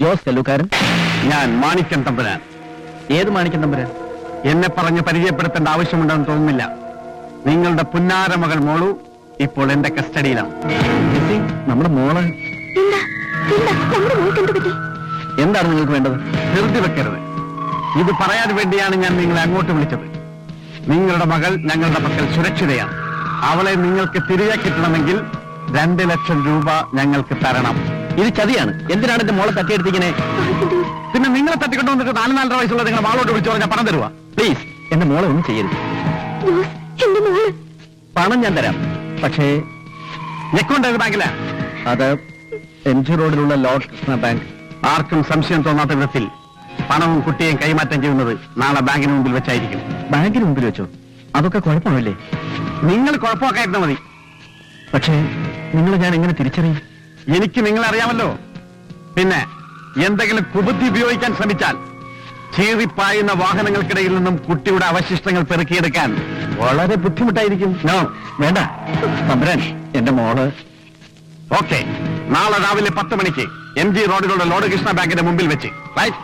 ജോസ് കല്ലൂക്കാരൻ. ഞാൻ മാണിക്യം തമ്പുരാൻ. ഏത് മാണിക്യം തമ്പുരാൻ? എന്നെ പറഞ്ഞ് പരിചയപ്പെടുത്തേണ്ട ആവശ്യമുണ്ടെന്ന് തോന്നുന്നില്ല. നിങ്ങളുടെ പുന്നാര മകൾ മോളു ഇപ്പോൾ എന്റെ കസ്റ്റഡിയിലാണ്. നമ്മുടെ മോള് എന്താണ് നിങ്ങൾക്ക് വേണ്ടത്? ധൃതി വെക്കരുത്. ഇത് പറയാൻ വേണ്ടിയാണ് ഞാൻ നിങ്ങളെ അങ്ങോട്ട് വിളിച്ചത്. നിങ്ങളുടെ മകൾ ഞങ്ങളുടെ പക്കൽ സുരക്ഷിതയാണ്. അവളെ നിങ്ങൾക്ക് തിരികെ കിട്ടണമെങ്കിൽ 2 ലക്ഷം രൂപ ഞങ്ങൾക്ക് തരണം. ഇത് ചതിയാണ്. എന്തിനാണ് എന്റെ മോളെ തട്ടിയെടുത്തിങ്ങനെ? പിന്നെ നിങ്ങളെ തട്ടിക്കൊണ്ടു വന്നിട്ട് 4 വയസ്സുള്ള നിങ്ങളുടെ മാളോട്ട് വിളിച്ചു പറഞ്ഞാൽ പണം തരുവാ? പ്ലീസ്, എന്റെ മോളെ ഒന്നും ചെയ്യരുത്. പണം ഞാൻ തരാം, പക്ഷേ ഞെക്കൊണ്ടത് ബാങ്കിലാ. അത് MG റോഡിലുള്ള ലോർഡ് കൃഷ്ണ ബാങ്ക്. ആർക്കും സംശയം തോന്നാത്ത വിധത്തിൽ പണവും കുട്ടിയെയും കൈമാറ്റം ചെയ്യുന്നത് നാളെ ബാങ്കിന് മുമ്പിൽ വെച്ചായിരിക്കും. ബാങ്കിന് മുമ്പിൽ വെച്ചോ? അതൊക്കെ കുഴപ്പമില്ലേ? നിങ്ങൾ കുഴപ്പമൊക്കെ മതി. പക്ഷേ നിങ്ങൾ ഞാൻ എങ്ങനെ തിരിച്ചറിയും? എനിക്ക് നിങ്ങളെ അറിയാമല്ലോ. പിന്നെ എന്തെങ്കിലും കുബുദ്ധി ഉപയോഗിക്കാൻ ശ്രമിച്ചാൽ ചീറിപ്പായുന്ന വാഹനങ്ങൾക്കിടയിൽ നിന്നും കുട്ടിയുടെ അവശിഷ്ടങ്ങൾ പെറുക്കിയെടുക്കാൻ വളരെ ബുദ്ധിമുട്ടായിരിക്കും. നോ, വേണ്ട തമ്പുരാൻ, എന്റെ മോള്. ഓക്കെ, നാളെ രാവിലെ 10 മണിക്ക് MG റോഡിലുള്ള ലോർഡ് കൃഷ്ണ ബാങ്കിന്റെ മുമ്പിൽ വെച്ച്. റൈറ്റ്?